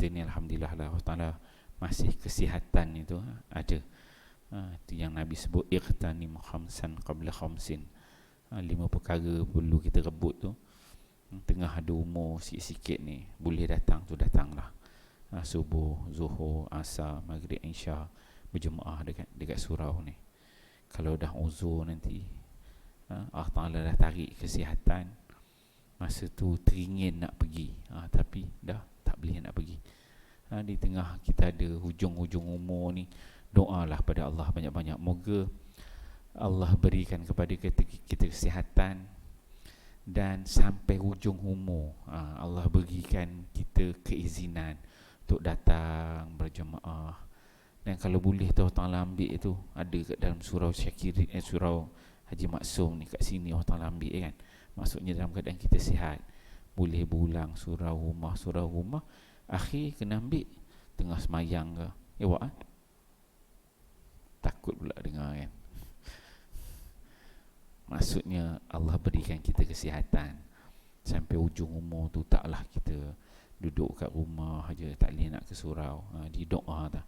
kita ni alhamdulillah lah Allah Taala masih kesihatan itu ada. Itu yang Nabi sebut iqtanim khamsan qabla khamsin. 5 perkara perlu kita rebut tu. Tengah ada umur sikit-sikit ni, boleh datang tu datanglah. Subuh, zuhur, asar, maghrib, isya berjemaah dekat surau ni. Kalau dah uzur nanti, Allah Ta'ala dah tarik kesihatan, masa tu teringin nak pergi, tapi dah tak boleh nak pergi. Di tengah kita ada hujung-hujung umur ni, doalah pada Allah banyak-banyak. Moga Allah berikan kepada kita kesihatan, dan sampai hujung umur Allah berikan kita keizinan untuk datang berjemaah. Dan kalau boleh tu Allah Ta'ala ambil tu, ada kat dalam surau Syakirin, surau Haji Maksum ni kat sini Allah Ta'ala ambil kan. Maksudnya dalam keadaan kita sihat, boleh berulang surau rumah. Akhir kena ambil tengah semayang ke, awak takut pula dengar kan. Maksudnya Allah berikan kita kesihatan sampai ujung umur tu, taklah kita duduk kat rumah aja, tak boleh nak ke surau. Di doa dah,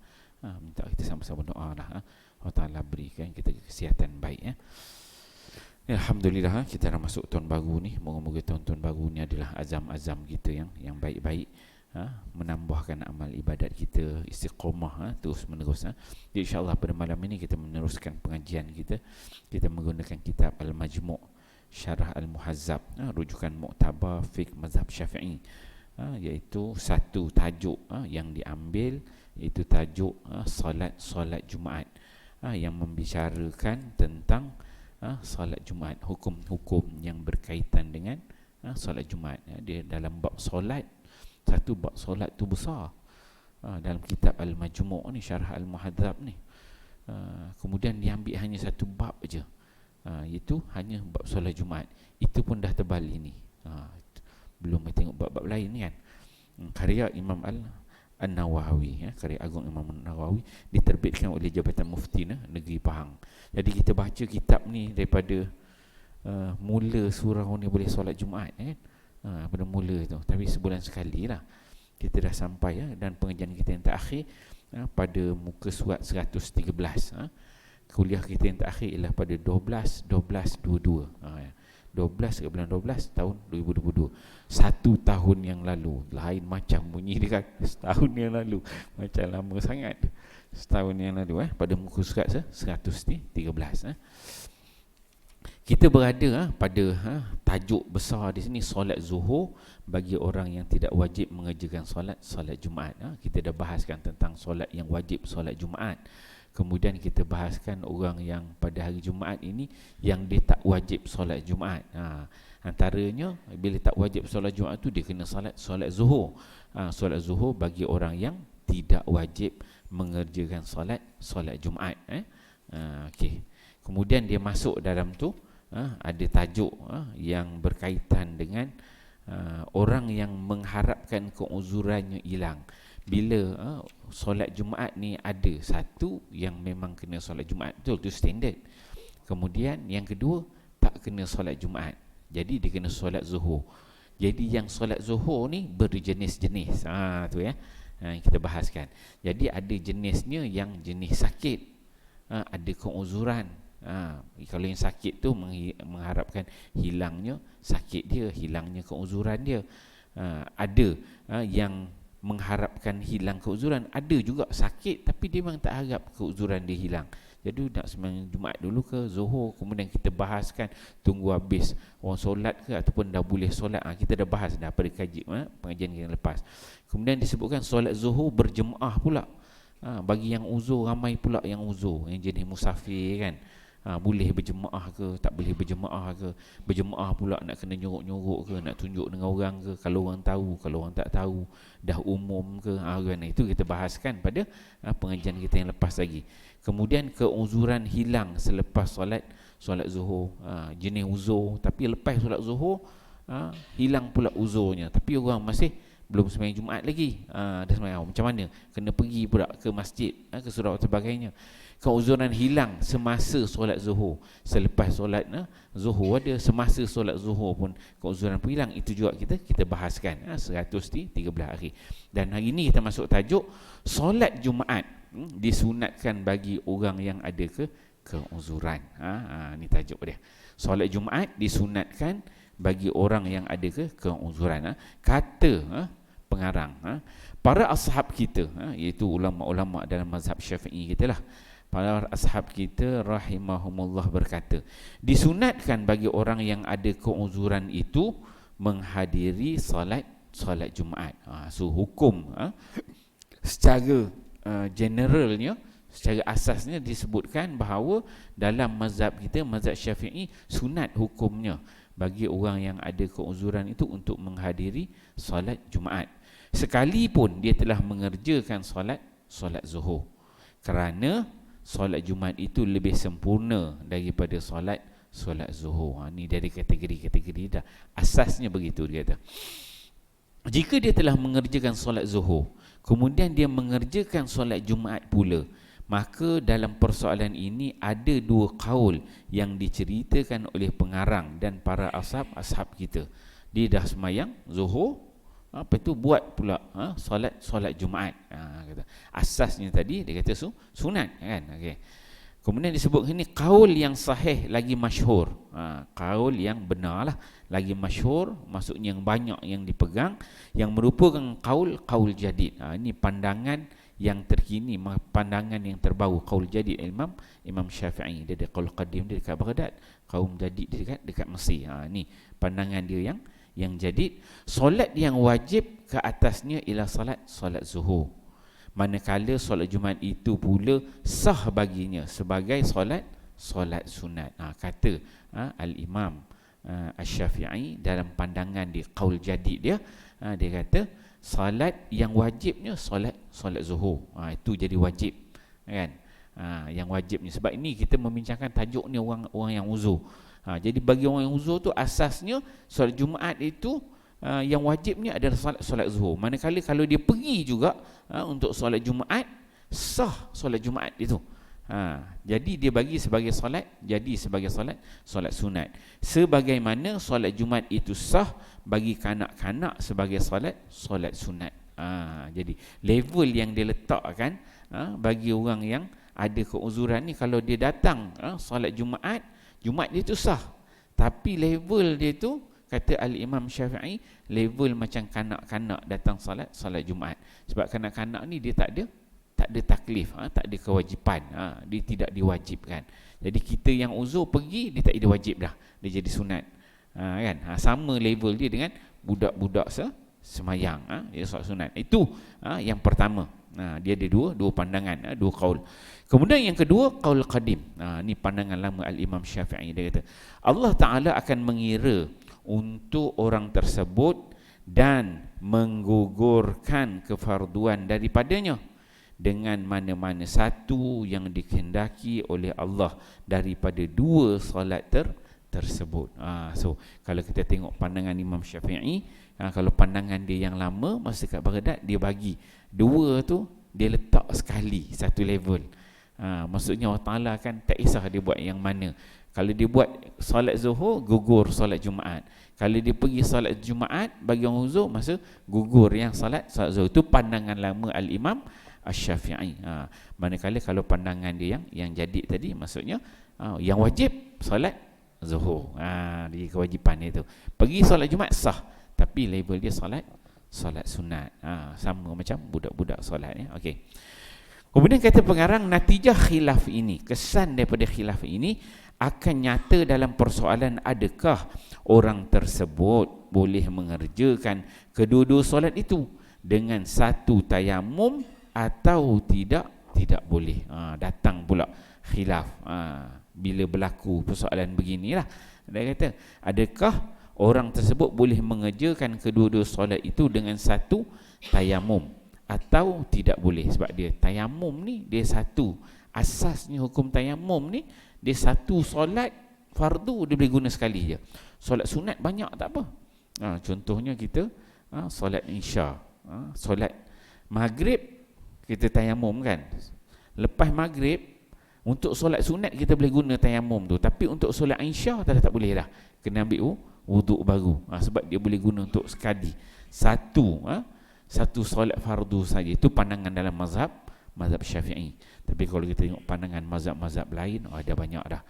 minta kita sama-sama doa lah. Allah Ta'ala berikan kita kesihatan baik ya. Alhamdulillah, kita dah masuk tahun baru ni. Moga-moga tahun-tahun baru ni adalah azam-azam kita yang baik-baik, menambahkan amal ibadat kita, istiqamah terus menerus. Jadi insyaAllah pada malam ini kita meneruskan pengajian kita. Kita menggunakan kitab Al-Majmu' Syarah Al-Muhazzab, rujukan Mu'tabar Fiqh Mazhab Syafi'i, iaitu satu tajuk yang diambil, iaitu tajuk solat Jumaat, yang membicarakan tentang solat Jumaat, hukum-hukum yang berkaitan dengan solat Jumaat. Dia dalam bab solat, satu bab solat tu besar, dalam kitab Al-Majmu' ni, Syarah Al-Muhadzab ni. Kemudian diambil hanya satu bab aja, iaitu hanya bab solat Jumaat. Itu pun dah tebal ini, belum tengok bab-bab lain ni kan. Karya Imam An-Nawawi, karya agung Imam An-Nawawi, diterbitkan oleh Jabatan Mufti Negeri Pahang. Jadi kita baca kitab ni daripada mula surau ni boleh solat Jumaat kan. Pada mula tu, tapi sebulan sekali lah kita dah sampai dan pengajian kita yang terakhir pada muka surat 113. Kuliah kita yang terakhir ialah pada 12/12/22, 12 ke bulan 12 tahun 2022. 1 tahun yang lalu. Lain macam bunyi dia kan, setahun yang lalu, macam lama sangat. Setahun yang lalu pada muka surat 113. Kita berada pada tajuk besar di sini, solat zuhur bagi orang yang tidak wajib mengerjakan solat Jumaat. Kita dah bahaskan tentang solat yang wajib, solat Jumaat. Kemudian kita bahaskan orang yang pada hari Jumaat ini yang dia tak wajib solat Jumaat. Antaranya bila tak wajib solat Jumaat tu, dia kena solat zuhur. Solat zuhur bagi orang yang tidak wajib mengerjakan solat Jumaat. Okey. Kemudian dia masuk dalam tu, ada tajuk yang berkaitan dengan orang yang mengharapkan keuzurannya hilang. Bila solat Jumaat ni ada satu yang memang kena solat Jumaat, betul tu standard. Kemudian yang kedua tak kena solat Jumaat, jadi dia kena solat zuhur. Jadi yang solat zuhur ni berjenis-jenis, tu ya, yang kita bahaskan. Jadi ada jenisnya yang jenis sakit, ada keuzuran. Kalau yang sakit tu mengharapkan hilangnya sakit dia, hilangnya keuzuran dia. Ada yang mengharapkan hilang keuzuran, ada juga sakit tapi dia memang tak harap keuzuran dia hilang. Jadi nak sembahyang Jumaat dulu ke zuhur, kemudian kita bahaskan tunggu habis orang solat ke ataupun dah boleh solat. Kita dah bahas dah pada pengajian yang lepas. Kemudian disebutkan solat zuhur berjemaah pula. Bagi yang uzur, ramai pula yang uzur, yang jenis musafir kan. Boleh berjemaah ke, tak boleh berjemaah ke. Berjemaah pula nak kena nyorok-nyorok ke, nak tunjuk dengan orang ke, kalau orang tahu, kalau orang tak tahu, dah umum ke, itu kita bahaskan pada pengajian kita yang lepas lagi. Kemudian keuzuran hilang selepas solat zuhur, jenis uzur, tapi lepas solat zuhur hilang pula uzurnya, tapi orang masih belum sembahyang Jumaat lagi, dah sembahyang, macam mana? Kena pergi pula ke masjid, ke surau atau sebagainya. Keuzuran hilang semasa solat zuhur, selepas solat zuhur ada, semasa solat zuhur pun keuzuran pun hilang. Itu juga kita bahaskan 113 hari. Dan hari ini kita masuk tajuk solat Jumaat disunatkan bagi orang yang ada keuzuran. Ni tajuk dia. Solat Jumaat disunatkan bagi orang yang ada keuzuran. Kata pengarang, para ashab kita, iaitu ulama-ulama dalam mazhab Syafi'i kita lah, para ashab kita rahimahumullah berkata, disunatkan bagi orang yang ada keuzuran itu menghadiri solat Jumaat. So hukum secara generalnya, secara asasnya disebutkan bahawa dalam mazhab kita, mazhab Syafi'i, sunat hukumnya bagi orang yang ada keuzuran itu untuk menghadiri solat Jumaat, sekalipun dia telah mengerjakan solat zuhur, kerana solat Jumaat itu lebih sempurna daripada solat zuhur. Ni dari kategori-kategori dah. Asasnya begitu dia kata. Jika dia telah mengerjakan solat zuhur, kemudian dia mengerjakan solat Jumaat pula, maka dalam persoalan ini ada dua kaul yang diceritakan oleh pengarang dan para ashab kita. Dia dah semayang zuhur, apa itu buat pula solat Jumaat. Kata asasnya tadi dia kata sunat kan. Okey. Kemudian disebut ini kaul yang sahih lagi masyhur. Kaul yang benarlah lagi masyhur, maksudnya yang banyak yang dipegang, yang merupakan kaul jadid. Ini pandangan yang terkini, pandangan yang terbaru, kaul jadid Imam Syafi'i. Dia ada kaul qadim dia dekat Baghdad, kaum jadid dia dekat Mesir. Ni pandangan dia yang jadid. Solat yang wajib ke atasnya ialah solat zuhur, manakala solat Jumaat itu pula sah baginya sebagai solat sunat. Kata Al-Imam Asy-Syafi'i dalam pandangan dia, kaul jadid dia, dia kata solat yang wajibnya solat zuhur. Itu jadi wajib kan. Yang wajibnya, sebab ini kita membincangkan tajuk ni orang yang uzur. Jadi bagi orang yang uzur tu asasnya solat Jumaat itu yang wajibnya adalah solat zuhur. Manakala kalau dia pergi juga untuk solat Jumaat, sah solat Jumaat itu. Jadi dia bagi sebagai solat, jadi sebagai solat sunat. Sebagaimana solat Jumaat itu sah bagi kanak-kanak sebagai solat sunat. Jadi level yang dia letakkan bagi orang yang ada keuzuran ni, kalau dia datang solat Jumaat dia tu sah, tapi level dia tu, kata Al-Imam Syafi'i, level macam kanak-kanak datang solat Jumaat. Sebab kanak-kanak ni dia tak ada taklif, tak ada kewajipan, dia tidak diwajibkan. Jadi kita yang uzur pergi, dia tak ada wajib dah, dia jadi sunat. Kan? Sama level dia dengan budak-budak semayang, dia solat sunat. Itu yang pertama. Dia ada dua pandangan, dua kaul. Kemudian yang kedua, kaul qadim. Ni pandangan lama Al-Imam Syafi'i. Dia kata Allah Ta'ala akan mengira untuk orang tersebut dan menggugurkan kefarduan daripadanya dengan mana-mana satu yang dikehendaki oleh Allah daripada dua solat tersebut. So kalau kita tengok pandangan Imam Syafi'i, kalau pandangan dia yang lama masa kat Baghdad, dia bagi dua tu, dia letak sekali satu level. Maksudnya Allah Ta'ala kan tak kisah dia buat yang mana. Kalau dia buat solat zuhur, gugur solat Jumaat. Kalau dia pergi solat Jumaat, bagi orang uzur, masa gugur yang solat zuhur. Itu pandangan lama Al-Imam Asy-Syafi'i. Manakala kalau pandangan dia yang jadid tadi, maksudnya yang wajib solat zuhur. Dia kewajipan dia tu. Pergi solat Jumaat sah, tapi label dia solat sunat. Sama macam budak-budak solat ya. Okey. Kemudian kata pengarang, natijah khilaf ini, kesan daripada khilaf ini akan nyata dalam persoalan adakah orang tersebut boleh mengerjakan kedua-dua solat itu dengan satu tayamum atau tidak boleh. Datang pula khilaf bila berlaku persoalan beginilah. Dia kata, adakah orang tersebut boleh mengerjakan kedua-dua solat itu dengan satu tayamum atau tidak boleh? Sebab dia tayamum ni, dia satu, asasnya hukum tayamum ni, dia satu solat fardu dia boleh guna sekali je. Solat sunat banyak tak apa. Contohnya kita solat isya, solat maghrib kita tayamum kan. Lepas maghrib untuk solat sunat kita boleh guna tayamum tu, tapi untuk solat isya tak boleh dah. Kena ambil wuduk baru. Sebab dia boleh guna untuk sekali satu solat fardu saja. Itu pandangan dalam mazhab Syafi'i. Tapi kalau kita tengok pandangan mazhab-mazhab lain, ada banyak dah,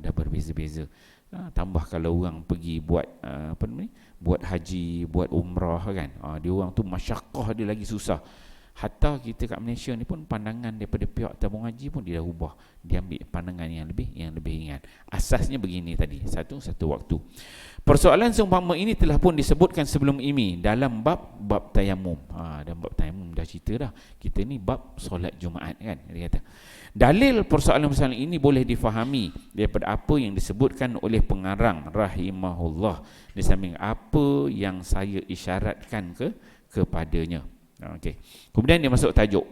dah berbeza-beza. Tambah kalau orang pergi buat buat haji, buat umrah kan, dia orang tu masyakkah dia lagi susah. Hatta kita kat Malaysia ni pun pandangan daripada pihak tabung haji pun dia dah ubah. Dia ambil pandangan yang lebih ringan. Asasnya begini tadi, satu waktu. Persoalan seumpama ini telah pun disebutkan sebelum ini dalam bab tayamum. Dalam bab tayamum dah cerita dah. Kita ni bab solat Jumaat kan, dia kata. Dalil persoalan ini boleh difahami daripada apa yang disebutkan oleh pengarang rahimahullah di samping apa yang saya isyaratkan kepadanya. Okey. Kemudian dia masuk tajuk.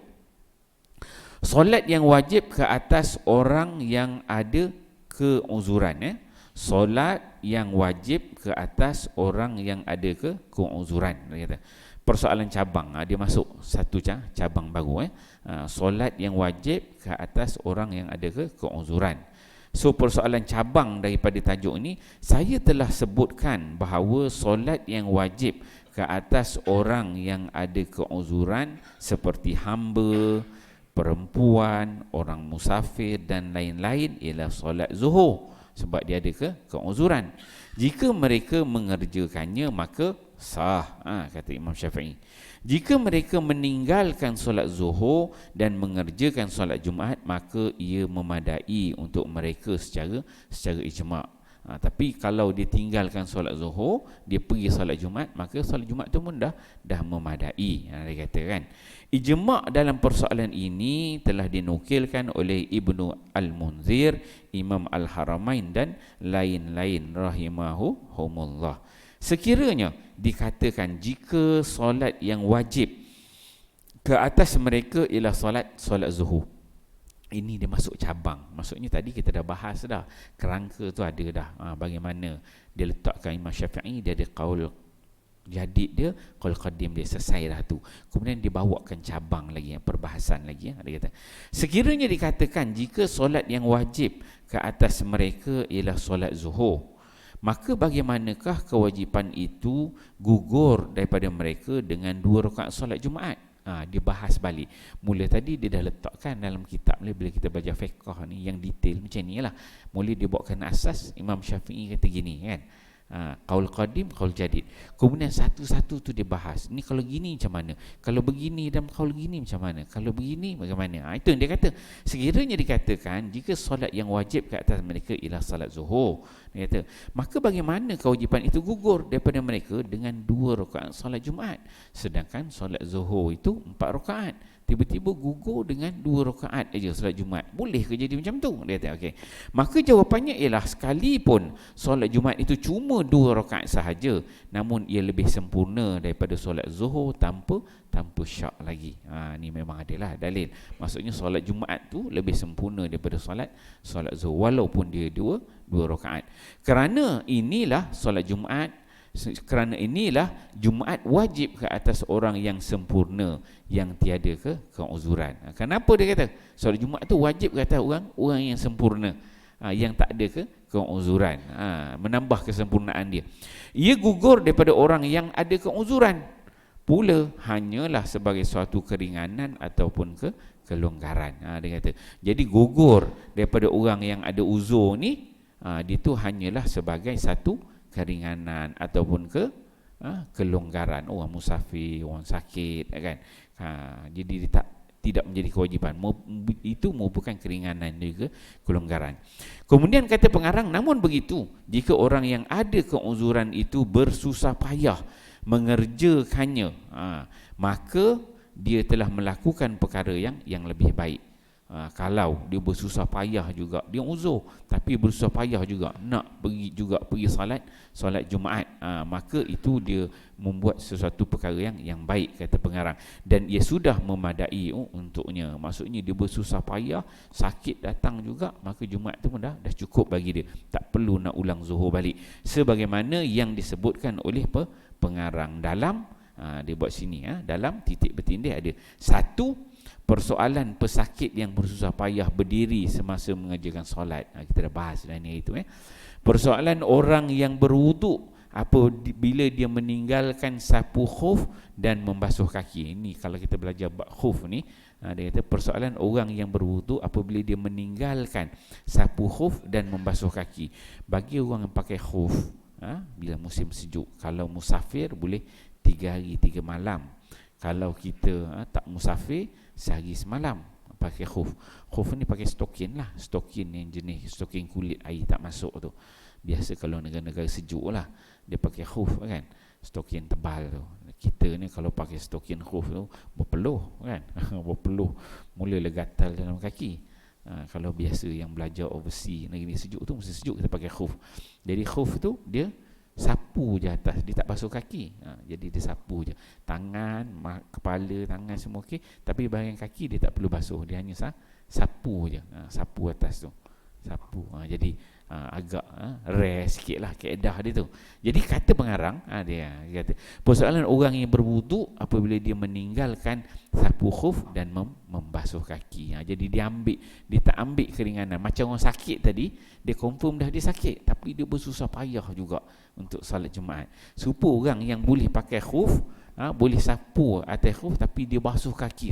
Solat yang wajib ke atas orang yang ada keuzuran. Solat yang wajib ke atas orang yang ada keuzuran. Dia kata. Persoalan cabang, dia masuk satu cabang baru. Solat yang wajib ke atas orang yang ada keuzuran. So persoalan cabang daripada tajuk ini, saya telah sebutkan bahawa solat yang wajib ke atas orang yang ada keuzuran seperti hamba, perempuan, orang musafir dan lain-lain ialah solat zuhur, sebab dia ada keuzuran. Jika mereka mengerjakannya maka sah, kata Imam Syafi'i. Jika mereka meninggalkan solat zuhur dan mengerjakan solat Jumaat, maka ia memadai untuk mereka secara ijma'. Tapi kalau dia tinggalkan solat zuhur, dia pergi solat Jumaat, maka solat Jumaat tu pun dah memadai. Dia kata kan. Ijma' dalam persoalan ini telah dinukilkan oleh Ibnu Al-Munzir, Imam Al-Haramain dan lain-lain rahimahumullah. Sekiranya dikatakan jika solat yang wajib ke atas mereka ialah solat zuhur, ini dia masuk cabang. Maksudnya tadi kita dah bahas dah, kerangka tu ada dah. Bagaimana dia letakkan Imam Syafi'i, dia ada qaul jadid dia, qaul qadim dia, selesai dah tu. Kemudian dia bawakan cabang lagi, perbahasan lagi. Dia kata, sekiranya dikatakan jika solat yang wajib ke atas mereka ialah solat zuhur, maka bagaimanakah kewajipan itu gugur daripada mereka dengan 2 rakaat solat Jumaat? Dia bahas balik. Mula tadi dia dah letakkan dalam kitab ni, bila kita belajar fiqh ni yang detail macam ni lah. Mula dia bawakan asas. Imam Syafi'i kata gini kan, qaul qadim, qaul jadid. Kemudian satu-satu tu dia bahas. Ni kalau gini macam mana? Kalau begini dalam qaul gini macam mana? Kalau begini bagaimana? Itu yang dia kata. Sekiranya dikatakan jika solat yang wajib ke atas mereka ialah solat zuhur, dia kata, maka bagaimana kewajipan itu gugur daripada mereka dengan 2 rakaat solat Jumaat? Sedangkan solat zuhur itu 4 rakaat. Tiba-tiba gugur dengan 2 rakaat aja solat Jumaat. Boleh ke jadi macam tu? Dia kata, okey. Maka jawapannya ialah sekalipun solat Jumaat itu cuma 2 rakaat sahaja, namun ia lebih sempurna daripada solat zuhur tanpa syak lagi. Ni memang adalah dalil. Maksudnya solat Jumaat tu lebih sempurna daripada solat zuhur walaupun dia 2 rakaat. Kerana inilah Jumaat wajib ke atas orang yang sempurna, yang tiada keuzuran. Kenapa dia kata solat Jumaat tu wajib ke atas orang yang sempurna, yang tak ada keuzuran, menambah kesempurnaan dia. Ia gugur daripada orang yang ada keuzuran pula hanyalah sebagai suatu keringanan ataupun kelonggaran. Dia kata jadi gugur daripada orang yang ada uzur ni, dia tu hanyalah sebagai satu keringanan ataupun kelonggaran. Orang musafir, orang sakit kan. Jadi dia tidak menjadi kewajipan. Itu merupakan keringanan juga kelonggaran. Kemudian kata pengarang, namun begitu, jika orang yang ada keuzuran itu bersusah payah mengerjakannya, maka dia telah melakukan perkara yang lebih baik. Kalau dia bersusah payah juga, dia uzur tapi bersusah payah juga nak pergi solat Jumaat, maka itu dia membuat sesuatu perkara yang baik, kata pengarang, dan ia sudah memadai untuknya. Maksudnya dia bersusah payah, sakit datang juga, maka Jumaat tu pun dah cukup bagi dia, tak perlu nak ulang zuhur balik, sebagaimana yang disebutkan oleh pengarang dalam Dia buat sini dalam titik bertindih ada satu, persoalan pesakit yang bersusah payah berdiri semasa mengerjakan solat. Kita dah bahas dah ni itu. Persoalan orang yang berwuduk bila dia meninggalkan sapu khuf dan membasuh kaki. Ini kalau kita belajar bab khuf ni, dia kata persoalan orang yang berwuduk apabila dia meninggalkan sapu khuf dan membasuh kaki. Bagi orang yang pakai khuf, bila musim sejuk, kalau musafir boleh 3 hari 3 malam. Kalau kita tak musafir, sehari semalam pakai khuf. Khuf ni pakai stokin lah, stokin yang jenis stokin kulit, air tak masuk tu. Biasa kalau negara-negara sejuk lah dia pakai khuf kan, stokin tebal tu. Kita ni kalau pakai stokin khuf tu berpeluh kan berpeluh, mulalah gatal dalam kaki. Kalau biasa yang belajar overseas negeri sejuk tu, musim sejuk kita pakai khuf. Jadi khuf tu dia sapu je atas, dia tak basuh kaki. Jadi dia sapu je tangan, kepala, tangan semua okey, tapi bahagian kaki dia tak perlu basuh, dia hanya sapu je, sapu atas tu, sapu. Jadi agak rare sikit lah kaedah dia tu. Jadi kata pengarang, dia kata persoalan orang yang berwuduk apabila dia meninggalkan sapu khuf dan membasuh kaki. Jadi dia tak ambil keringanan. Macam orang sakit tadi, dia confirm dah dia sakit, tapi dia bersusah payah juga untuk salat Jumaat. Supaya orang yang boleh pakai khuf, boleh sapu atas khuf tapi dia basuh kaki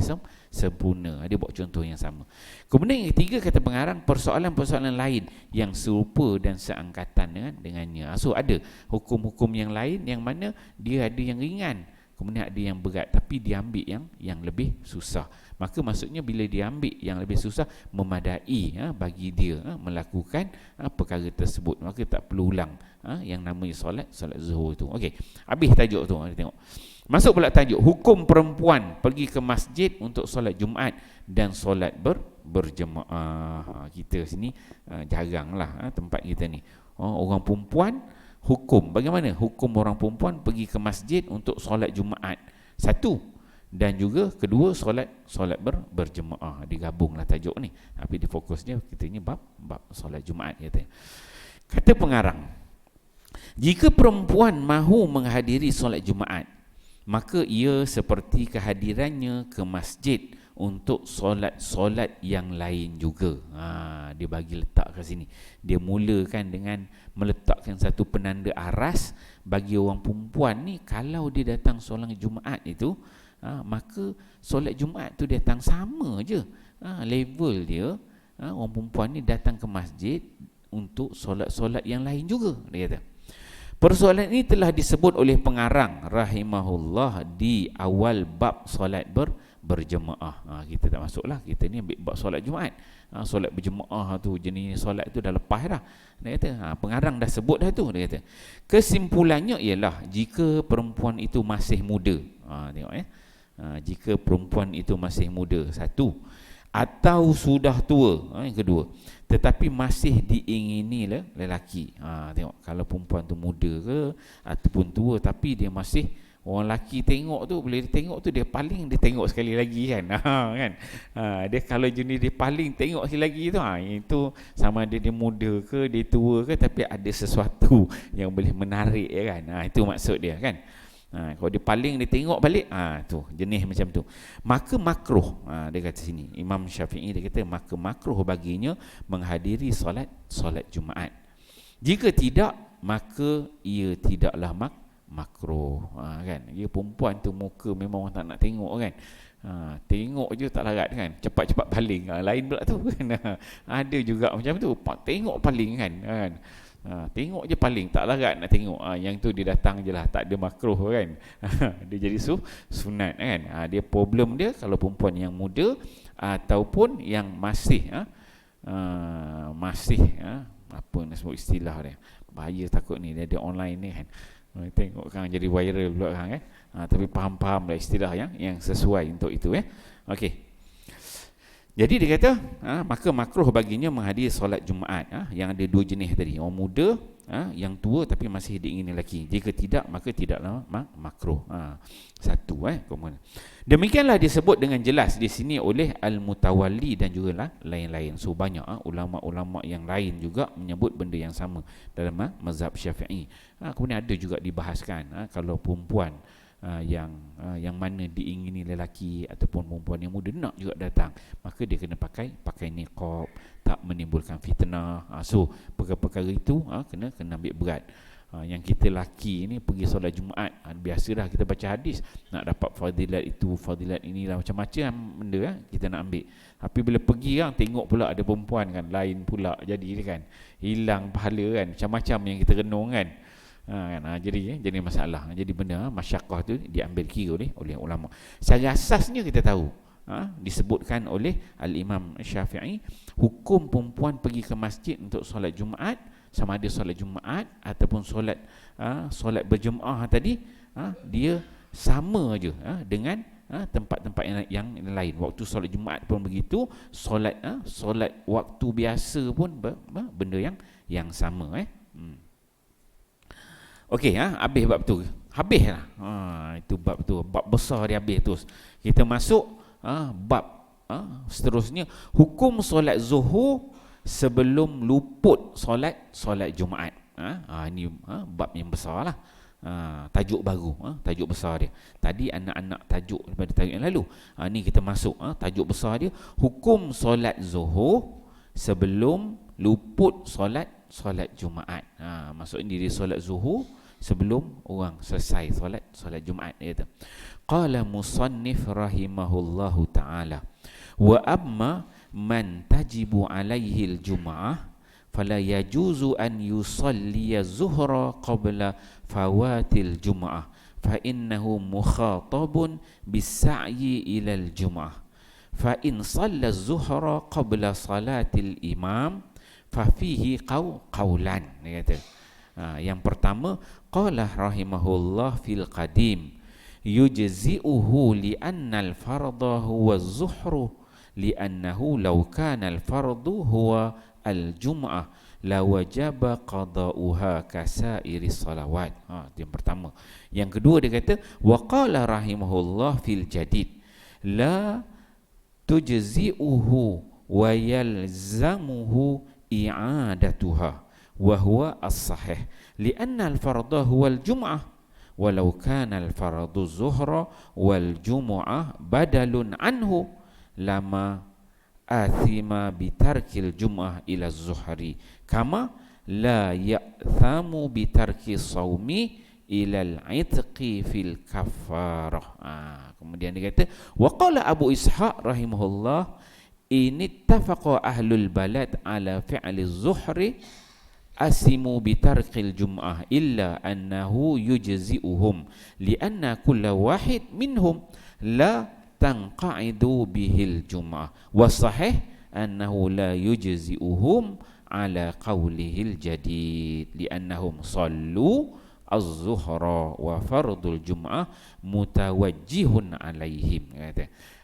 sempurna. Dia buat contoh yang sama. Kemudian yang ketiga, kata pengarang, persoalan-persoalan lain yang serupa dan seangkatan dengannya. So ada hukum-hukum yang lain yang mana dia ada yang ringan, kemudian ada yang berat, tapi dia ambil yang lebih susah. Maka maksudnya bila dia ambil yang lebih susah, memadai bagi dia melakukan perkara tersebut. Maka tak perlu ulang yang namanya solat zuhur tu. Okey, habis tajuk tu. Kita tengok. Masuk pula tajuk hukum perempuan pergi ke masjid untuk solat Jumaat dan solat berjemaah. Kita sini jaranglah tempat kita ni. Orang perempuan, hukum bagaimana hukum orang perempuan pergi ke masjid untuk solat Jumaat. Satu, dan juga kedua, solat berjemaah. Digabunglah tajuk ni, tapi di fokusnya kita ni bab solat Jumaat. Kata pengarang, jika perempuan mahu menghadiri solat Jumaat, maka ia seperti kehadirannya ke masjid untuk solat-solat yang lain juga. Dia bagi letak kat sini. Dia mulakan dengan meletakkan satu penanda aras bagi orang perempuan ni, kalau dia datang solat Jumaat itu, maka solat Jumaat tu datang sama je. Level dia, orang perempuan ni datang ke masjid untuk solat-solat yang lain juga, dia kata. Persoalan ini telah disebut oleh pengarang rahimahullah di awal bab solat berjemaah. Kita tak masuklah, kita ni ambil bab solat Jumaat. Solat berjemaah tu, jenis solat tu dah lepas dah. Dia kata pengarang dah sebut dah tu. Dia kata kesimpulannya ialah jika perempuan itu masih muda. Tengok jika perempuan itu masih muda, satu, atau sudah tua, yang kedua, tetapi masih diingini lelaki. Tengok, kalau perempuan tu muda ke ataupun tua, tapi dia masih, orang lelaki tengok tu, bila dia tengok tu, dia paling dia tengok sekali lagi kan. Kan? Dia kalau jenis dia paling tengok sekali lagi tu, itu sama ada dia muda ke dia tua ke, tapi ada sesuatu yang boleh menarik kan. Itu maksud dia kan. Kalau dia paling dia tengok balik, tu jenis macam tu, maka makruh. Dia kata sini Imam Syafi'i, dia kata maka makruh baginya menghadiri solat Jumaat. Jika tidak, maka ia tidaklah makruh. Kan, dia perempuan tu muka memang orang tak nak tengok kan. Tengok je tak larat kan, cepat-cepat paling. Lain pula tu kan. Ada juga macam tu, tengok paling kan. Tengok je paling, tak larat nak tengok. Yang tu dia datang je lah, tak ada makruh kan. Dia jadi sunat kan. Dia problem dia kalau perempuan yang muda ataupun yang masih apa nak sebut istilah dia, bahaya takut ni, dia ada online ni kan. Tengok kan jadi viral pula kan. Tapi faham-faham lah istilah yang sesuai untuk itu Okey. Jadi dia kata maka makruh baginya menghadiri solat Jumaat, yang ada dua jenis tadi, orang muda, yang tua tapi masih diingini lelaki. Jika tidak, maka tidaklah makruh. Satu kemudian. Demikianlah disebut dengan jelas di sini oleh Al-Mutawalli dan juga lain-lain. So banyak ulama-ulama yang lain juga menyebut benda yang sama dalam mazhab Syafi'i. Kemudian ada juga dibahaskan kalau perempuan yang mana diingini lelaki ataupun perempuan yang muda nak juga datang, maka dia kena pakai niqab, tak menimbulkan fitnah. So perkara-perkara itu kena ambil berat. Yang kita laki ni pergi solat Jumaat, biasalah kita baca hadis nak dapat fadilat itu, fadilat inilah, macam-macam benda kita nak ambil. Tapi bila pergi tengok pula ada perempuan kan, lain pula jadi kan, hilang pahala kan, macam-macam yang kita renung kan. Jadi masalah. Jadi benda masyaqqah tu diambil kira oleh ulama. Secara asasnya kita tahu, disebutkan oleh Al-Imam Syafi'i, hukum perempuan pergi ke masjid untuk solat Jumaat, sama ada solat Jumaat ataupun solat berjemaah tadi, dia sama je dengan tempat-tempat yang lain. Waktu solat Jumaat pun begitu, solat waktu biasa pun benda yang sama. Okey, habis bab tu. Habislah. Itu bab tu, bab besar dia habis terus. Kita masuk bab seterusnya, hukum solat zuhur sebelum luput solat Jumaat. Ini bab yang besar lah. Tajuk baru, tajuk besar dia. Tadi anak-anak tajuk daripada tajuk yang lalu. Ni kita masuk tajuk besar dia, hukum solat zuhur sebelum luput solat Jumaat. Maksudnya dia solat zuhur sebelum orang selesai solat Jumaat. Dia kata, qala musannif rahimahullahu ta'ala, wa amma man tajibu alaihi al-jum'ah fala yajuzu an yusalliya zuhra qabla fawatil jum'ah fa innahu mukhatabun bis-sa'yi ila al-jum'ah fa in shalla az-zuhra qabla salatil imam fa fihi qawlan. Dia kata, yang pertama, qala rahimahullah fil qadim yujzi'uhu li anna al-fardha huwa az-zuhru li'annahu law kana al-fardu huwa al-jum'ah la wajaba qada'uha kasairi salawat. Itu yang pertama. Yang kedua dia kata, wa qala rahimahullah fil jadid la tujzi'uhu wa yalzamuhu i'adatuha wa huwa as-sahih li'anna al-farda huwa al-jum'ah walau kana al-fardu zuhra wal jum'ah badalun anhu lama athima bitarkil jum'ah ila zuhri kama la ya'thamu bitarki sawmi ila al-'itqi fil kafarah. Kemudian dia kata, wa qala Abu Ishaq rahimahullah, in ittafaqa ahlul balad ala fi'li zuhri asimu bitarkil jum'ah illa annahu yujzi'uhum lianna kulla wahid minhum la tanqa'idu bihil jum'ah wa sahih annahu la yujzi'uhum ala qawlihil jadid liannahum sallu az-zuhra wa fardul jum'ah mutawajjihun alaihim.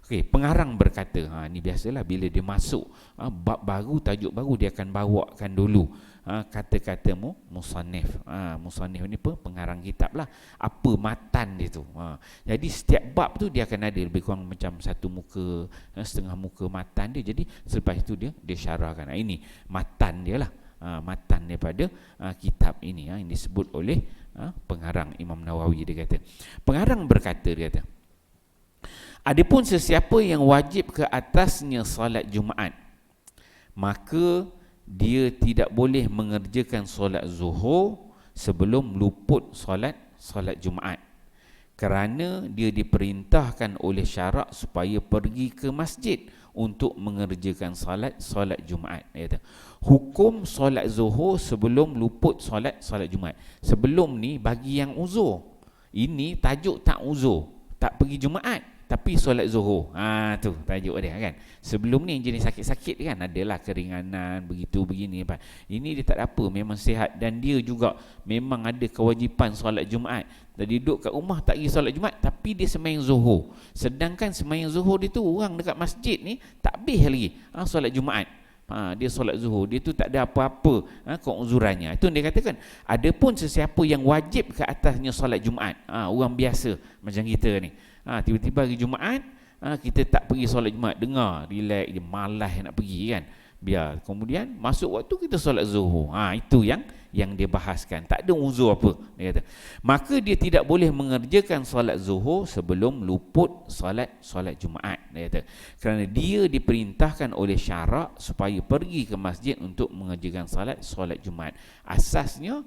Okey, pengarang berkata, ni biasalah bila dia masuk bab baru, tajuk baru, dia akan bawakan dulu kata-kata musannif. Musannif ni pengarang kitab lah, apa matan dia tu. Jadi setiap bab tu dia akan ada lebih kurang macam satu muka, setengah muka matan dia. Jadi selepas itu dia syarahkan. Ini matan dia lah, matan daripada kitab ini yang disebut oleh pengarang Imam Nawawi. Dia kata, pengarang berkata, dia kata, adapun sesiapa yang wajib ke atasnya salat Jumaat, maka dia tidak boleh mengerjakan solat zuhur sebelum luput solat Jumaat, kerana dia diperintahkan oleh syarak supaya pergi ke masjid untuk mengerjakan solat Jumaat. Dia kata, hukum solat zuhur sebelum luput solat Jumaat. Sebelum ni bagi yang uzur, ini tajuk tak uzur, tak pergi Jumaat tapi solat zuhur. Tu tajuk dia kan. Sebelum ni jenis sakit-sakit kan, adalah keringanan begitu begini. Ini dia tak ada apa, memang sihat, dan dia juga memang ada kewajipan solat Jumaat. Jadi duduk kat rumah tak pergi solat Jumaat, tapi dia sembahyang zuhur. Sedangkan sembahyang zuhur dia tu, orang dekat masjid ni tak habis lagi solat Jumaat. Dia solat zuhur, dia tu tak ada apa-apa keuzurannya. Itu dia katakan, adapun sesiapa yang wajib ke atasnya solat Jumaat, orang biasa macam kita ni, tiba-tiba hari Jumaat kita tak pergi solat Jumaat, dengar relax je, malas nak pergi kan. biar. Kemudian masuk waktu kita solat zuhur. Itu yang dia bahaskan. Tak ada uzur apa, dia kata. Maka dia tidak boleh mengerjakan solat zuhur sebelum luput solat Jumaat, dia kata. Kerana dia diperintahkan oleh syarak supaya pergi ke masjid untuk mengerjakan solat Jumaat. Asasnya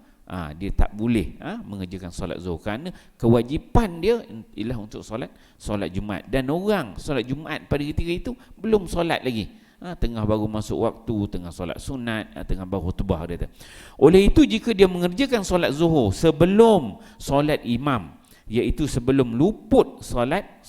dia tak boleh mengerjakan solat zuhur kerana kewajipan dia ialah untuk solat Jumaat, dan orang solat Jumaat pada ketika itu belum solat lagi, tengah baru masuk waktu, tengah solat sunat, tengah baru khutbah, dia kata. Oleh itu jika dia mengerjakan solat zuhur sebelum solat imam, iaitu sebelum luput solat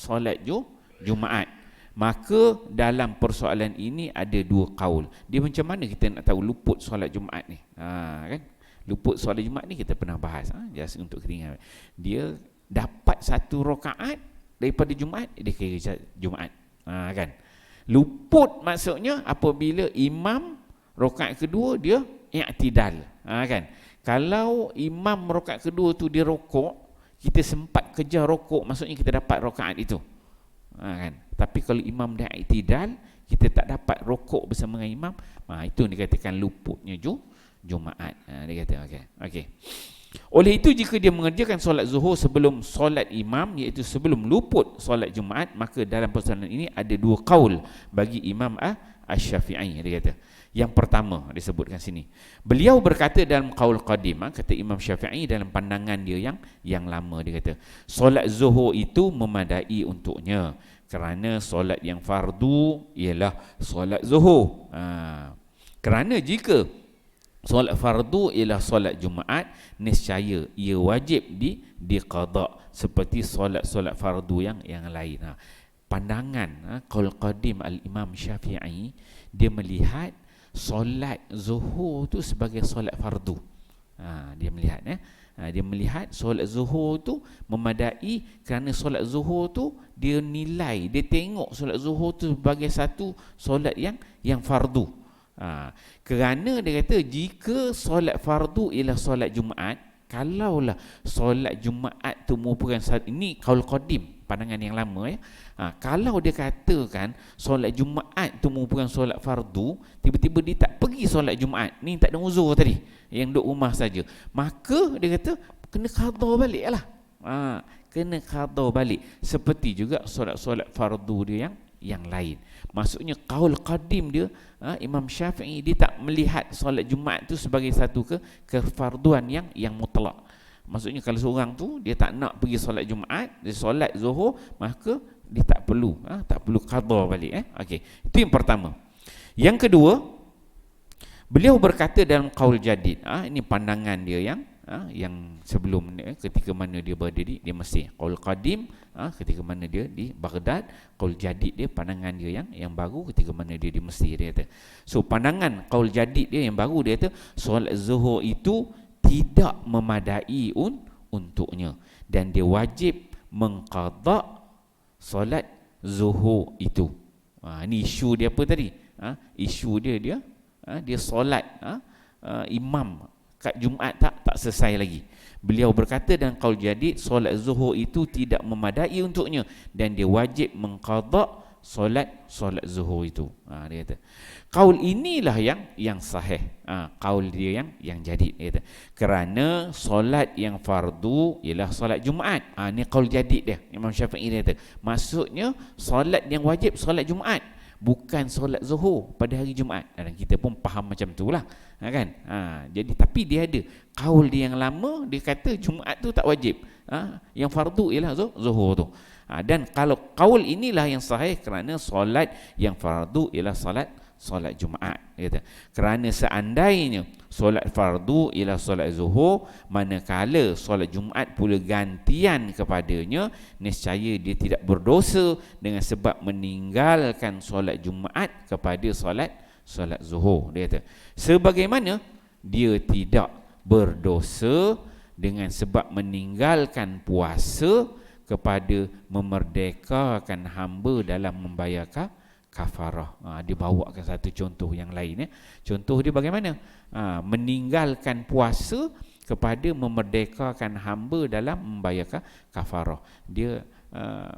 Jumaat, maka dalam persoalan ini ada dua kaul. Dia macam mana kita nak tahu luput solat Jumaat ni? Kan? Luput solat Jumaat ni kita pernah bahas, just untuk kita ingat. Dia dapat satu rakaat daripada Jumaat, dia kira Jumaat, kan? Luput maksudnya apabila imam rakaat kedua dia i'tidal, kan? Kalau imam rakaat kedua tu dia rokok, kita sempat kejar rokok, maksudnya kita dapat rakaat itu, kan? Tapi kalau imam dah i'tidal, kita tak dapat rokok bersama dengan imam, itu dikatakan luputnya Jumaat, dia kata. Okey. Oleh itu jika dia mengerjakan solat zuhur sebelum solat imam, iaitu sebelum luput solat Jumaat, maka dalam persoalan ini ada dua kaul bagi Imam Asy-Syafi'i, dia kata. Yang pertama disebutkan sini, beliau berkata dalam kaul qadim, kata Imam Syafi'i dalam pandangan dia yang lama, dia kata solat zuhur itu memadai untuknya kerana solat yang fardu ialah solat zuhur. Kerana jika solat fardu ialah solat Jumaat, nescaya ia wajib diqada seperti solat-solat fardu yang lain. Pandangan qaul qadim al-Imam Syafi'i, dia melihat solat zuhur tu sebagai solat fardu. Dia melihat dia melihat solat zuhur tu memadai kerana solat zuhur tu dia nilai, dia tengok solat zuhur tu sebagai satu solat yang fardu. Kerana dia kata jika solat fardu ialah solat Jumaat, kalaulah solat Jumaat tu merupakan ini kaul qadim, pandangan yang lama kalau dia katakan solat Jumaat tu merupakan solat fardu, tiba-tiba dia tak pergi solat Jumaat, ni tak ada uzur tadi, yang duduk rumah saja, maka dia kata kena qada balik lah. Kena qada balik, seperti juga solat-solat fardu dia yang lain. Maksudnya kaul qadim dia, Imam Syafi'i, dia tak melihat solat Jumaat tu sebagai satu kefarduan yang mutlak. Maksudnya kalau seorang tu dia tak nak pergi solat Jumaat, dia solat zuhur, maka dia tak perlu qada balik. Okey, itu yang pertama. Yang kedua, beliau berkata dalam kaul jadid, ini pandangan dia yang sebelum ketika mana dia berada di Mesir. Qaul qadim ketika mana dia di Baghdad, qaul jadid dia pandangan dia yang baru ketika mana dia di Mesir, dia kata. So pandangan qaul jadid dia yang baru, dia kata solat zuhur itu tidak memadai untuknya dan dia wajib mengqada solat zuhur itu. Ini isu dia apa tadi? Isu dia solat imam kat Jumaat tak selesai lagi. Beliau berkata dalam qaul jadid, solat zuhur itu tidak memadai untuknya dan dia wajib mengqada solat zuhur itu. Dia kata qaul inilah yang sahih, qaul dia yang jadid, dia kata. Kerana solat yang fardu ialah solat Jumaat. Ni qaul jadid dia, Imam Syafi'i, dia kata maksudnya solat yang wajib solat Jumaat, bukan solat zuhur pada hari Jumaat. Dan kita pun faham macam itulah, kan? Jadi tapi dia ada kaul dia yang lama, dia kata Jumaat tu tak wajib, yang fardu ialah zuhur tu. Dan kalau kaul inilah yang sahih, kerana solat yang fardu ialah solat Jumaat, dia kata. Kerana seandainya solat fardu ialah solat zuhur, manakala solat Jumaat pula gantian kepadanya, nescaya dia tidak berdosa dengan sebab meninggalkan solat Jumaat kepada solat zuhur, dia kata. Sebagaimana dia tidak berdosa dengan sebab meninggalkan puasa kepada memerdekakan hamba dalam membayar kafarah. Dia bawakan satu contoh yang lain. Contoh dia bagaimana? Meninggalkan puasa kepada memerdekakan hamba dalam membayar kafarah. Dia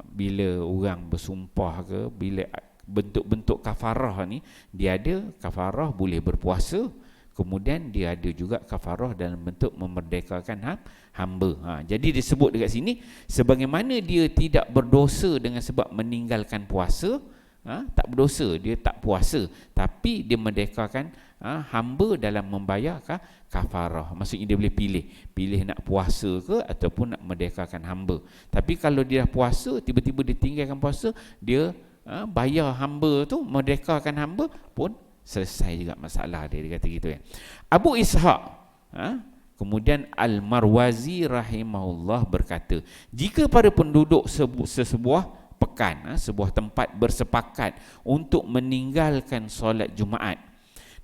bila orang bersumpah ke, bila bentuk-bentuk kafarah ni, dia ada kafarah boleh berpuasa, kemudian dia ada juga kafarah dalam bentuk memerdekakan hamba. Jadi disebut dekat sini, sebagaimana dia tidak berdosa dengan sebab meninggalkan puasa, tak berdosa, dia tak puasa, tapi dia merdekakan hamba dalam membayar kafarah. Maksudnya dia boleh pilih nak puasa ke ataupun nak merdekakan hamba. Tapi kalau dia dah puasa, tiba-tiba dia tinggalkan puasa, dia bayar hamba tu, merdekakan hamba pun selesai juga masalah dia kata gitu ya. Abu Ishaq kemudian Al-Marwazi rahimahullah berkata, jika para penduduk sesebuah pekan, sebuah tempat bersepakat untuk meninggalkan solat Jumaat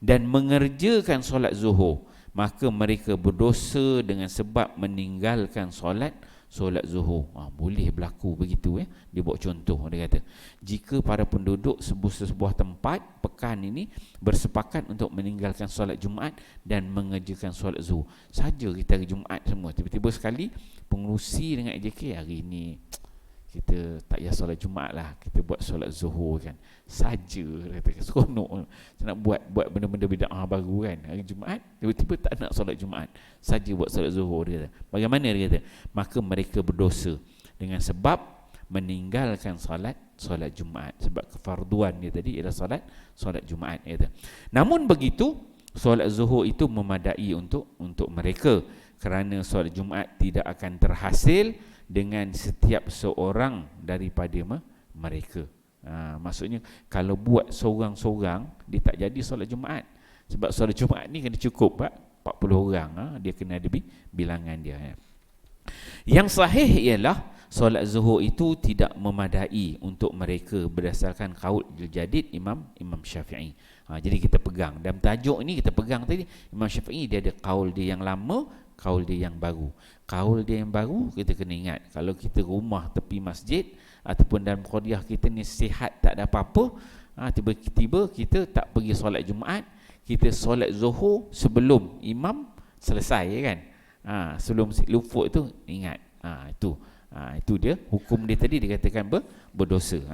dan mengerjakan solat Zuhur, maka mereka berdosa dengan sebab meninggalkan solat Zuhur. Boleh berlaku begitu ya. Dia buat contoh, dia kata jika para penduduk sebuah tempat pekan ini bersepakat untuk meninggalkan solat Jumaat dan mengerjakan solat Zuhur. Saja kita hari Jumaat semua, tiba-tiba sekali pengurusi dengan AJK, hari ini kita tak payah solat Jumaat lah, kita buat solat Zuhur kan. Saja kata seronok nak buat benda-benda bid'ah baru kan. Hari Jumaat tiba-tiba tak nak solat Jumaat, saja buat solat Zuhur. Dia kata bagaimana, dia kata maka mereka berdosa dengan sebab meninggalkan solat Jumaat, sebab kefarduan dia tadi ialah solat Jumaat, dia kata. Namun begitu, solat Zuhur itu memadai untuk mereka, kerana solat Jumaat tidak akan terhasil dengan setiap seorang daripada mereka. Maksudnya kalau buat seorang-seorang, dia tak jadi solat Jumaat. Sebab solat Jumaat ni kena cukup 40 orang, dia kena ada bilangan dia. Yang sahih ialah solat Zuhur itu tidak memadai untuk mereka berdasarkan qaul jadid Imam Syafi'i. Jadi kita pegang dalam tajuk ini, kita pegang tadi Imam Syafi'i dia ada qaul dia yang lama, qaul dia yang baru. Qaul dia yang baru kita kena ingat, kalau kita rumah tepi masjid ataupun dalam qadiyah kita ni sihat tak ada apa-apa, tiba-tiba kita tak pergi solat Jumaat, kita solat Zuhur sebelum imam selesai kan. Sebelum luput tu ingat. Itu dia hukum dia tadi, dikatakan berdosa.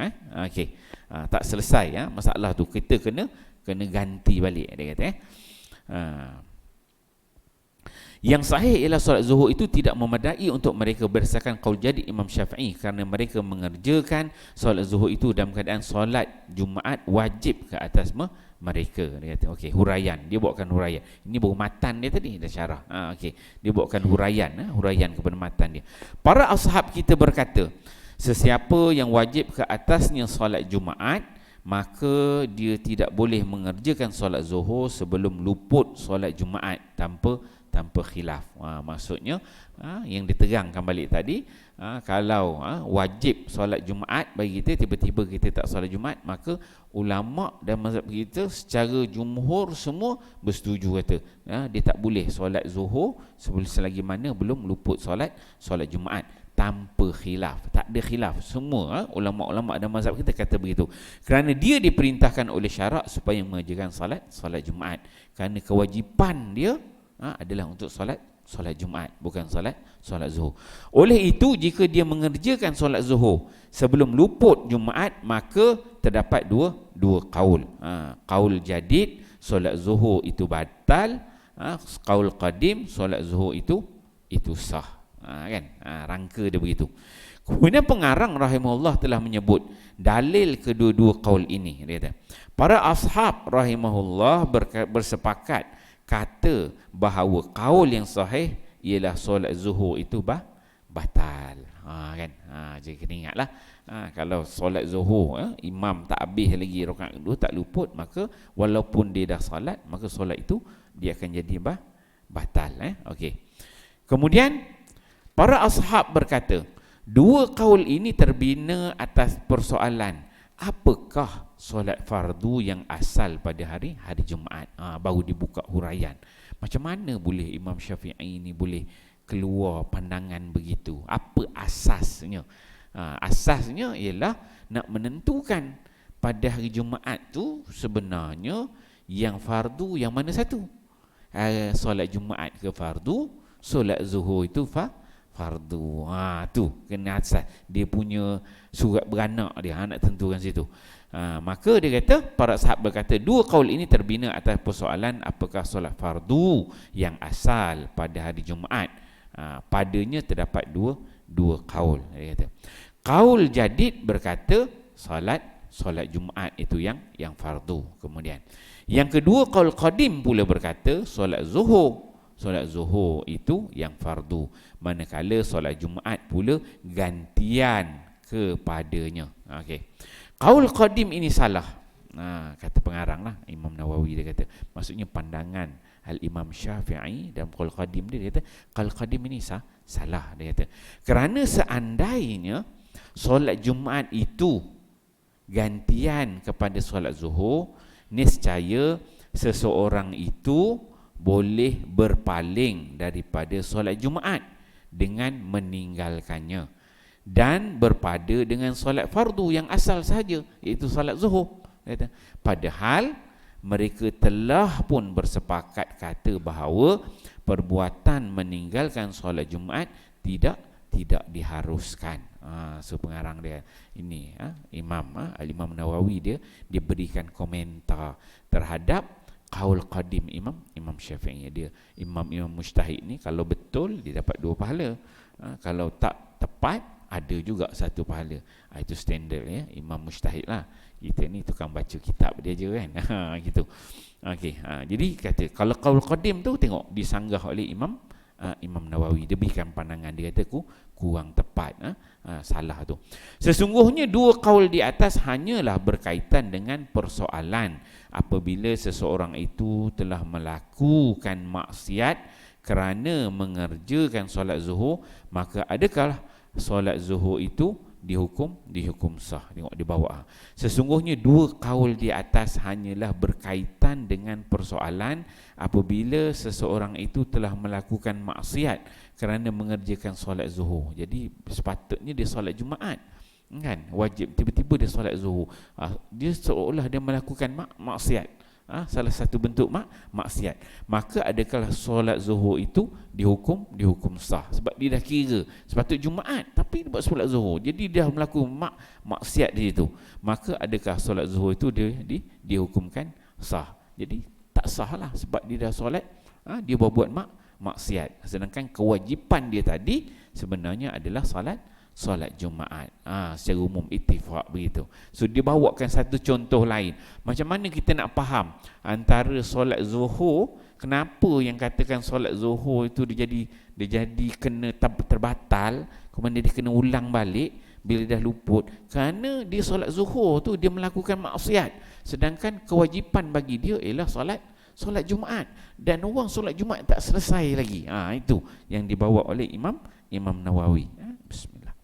Okey. Tak selesai masalah tu, kita kena ganti balik, dia kata. Yang sahih ialah solat Zuhur itu tidak memadai untuk mereka berdasarkan qaul jadid Imam Syafi'i, kerana mereka mengerjakan solat Zuhur itu dalam keadaan solat Jumaat wajib ke atas mereka. Dia kata okey, huraian, dia buatkan huraian. Ini baru matan dia tadi dah syarah. Okey, dia buatkan huraian kepada matan dia. Para ashab kita berkata, sesiapa yang wajib ke atasnya solat Jumaat, maka dia tidak boleh mengerjakan solat Zuhur sebelum luput solat Jumaat tanpa khilaf. Maksudnya yang diterangkan balik tadi, kalau wajib solat Jumaat bagi kita, tiba-tiba kita tak solat Jumaat, maka ulama dan mazhab kita secara jumhur semua bersetuju kata dia tak boleh solat Zuhur selagi mana belum luput solat Jumaat tanpa khilaf. Tak ada khilaf, semua ulama-ulama dan mazhab kita kata begitu, kerana dia diperintahkan oleh syarak supaya mengerjakan solat Jumaat, kerana kewajipan dia adalah untuk solat Jumaat, bukan solat Zuhur. Oleh itu, jika dia mengerjakan solat Zuhur sebelum luput Jumaat, maka terdapat dua qaul. Qaul jadid, solat Zuhur itu batal. Qaul qadim, solat Zuhur itu sah. Kan? Rangka dia begitu. Kemudian pengarang rahimahullah telah menyebut dalil kedua-dua qaul ini. Dia kata, para ashab rahimahullah bersepakat kata bahawa qaul yang sahih ialah solat Zuhur itu batal. Kan? Jadi kena ingatlah, kalau solat Zuhur imam tak habis lagi rakaat kedua, tak luput, maka walaupun dia dah solat, maka solat itu dia akan jadi batal. Okey. Kemudian para ashab berkata, dua qaul ini terbina atas persoalan apakah solat fardu yang asal pada hari Jumaat. Baru dibuka huraian. Macam mana boleh Imam Syafi'i ini boleh keluar pandangan begitu? Apa asasnya? Asasnya ialah nak menentukan pada hari Jumaat tu sebenarnya yang fardu yang mana satu? Solat Jumaat ke fardu, solat Zuhur itu fardu. Tu kena asas. Dia punya surat beranak dia, nak tentukan situ. Maka dia kata, para sahabat berkata, dua kaul ini terbina atas persoalan apakah solat fardu yang asal pada hari Jumaat. Padanya terdapat dua kaul. Dia kata, kaul jadid berkata solat Jumaat itu yang fardu. Kemudian yang kedua, kaul qadim pula berkata solat zuhur itu yang fardu, manakala solat Jumaat pula gantian kepadanya. Okey. Qaul qadim ini salah. Kata pengarang lah, Imam Nawawi dia kata, maksudnya pandangan Al-Imam Syafi'i dalam qaul qadim dia kata, qaul qadim ini salah. Dia kata, kerana seandainya solat Jumaat itu gantian kepada solat zuhur, nescaya seseorang itu boleh berpaling daripada solat Jumaat dengan meninggalkannya dan berpada dengan solat fardu yang asal sahaja, iaitu solat zuhur. Padahal mereka telah pun bersepakat kata bahawa perbuatan meninggalkan solat Jumaat tidak diharuskan. So pengarang dia ini, Al-Imam Nawawi dia berikan komentar terhadap qaul qadim Imam Syafi'i. Dia imam mujtahid ni, kalau betul dia dapat 2 pahala, kalau tak tepat ada juga 1 pahala. Itu standard ya, imam mujtahid lah. Kita ni tukang baca kitab dia je kan. Gitu. Okey. Jadi kata, kalau qaul qadim tu tengok disanggah oleh Imam Nawawi, dia berikan pandangan, dia kata kurang tepat, salah tu. Sesungguhnya 2 qaul di atas hanyalah berkaitan dengan persoalan apabila seseorang itu telah melakukan maksiat kerana mengerjakan solat zuhur, maka adakah solat zuhur itu dihukum sah. Tengok di bawah. Sesungguhnya 2 qaul di atas hanyalah berkaitan dengan persoalan apabila seseorang itu telah melakukan maksiat kerana mengerjakan solat zuhur. Jadi sepatutnya dia solat Jumaat, kan? Wajib, tiba-tiba dia solat zuhur. Dia seolah dia melakukan maksiat. Salah satu bentuk maksiat. Maka adakah solat zuhur itu dihukum sah? Sebab dia dah kira sepatut Jumaat tapi dia buat solat zuhur, jadi dia melakukan maksiat di situ. Maka adakah solat zuhur itu dihukumkan sah? Jadi tak sah lah, sebab dia dah solat, dia buat maksiat. Sedangkan kewajipan dia tadi sebenarnya adalah solat Jumaat. Secara umum ittifaq begitu. So dia bawakan satu contoh lain. Macam mana kita nak faham antara solat zuhur, kenapa yang katakan solat zuhur itu dia jadi kena terbatal, kemudian dia kena ulang balik bila dah luput, kerana dia solat zuhur tu dia melakukan maksiat, sedangkan kewajipan bagi dia ialah solat Jumaat, dan orang solat Jumaat tak selesai lagi. Itu yang dibawa oleh Imam Nawawi. Bismillah.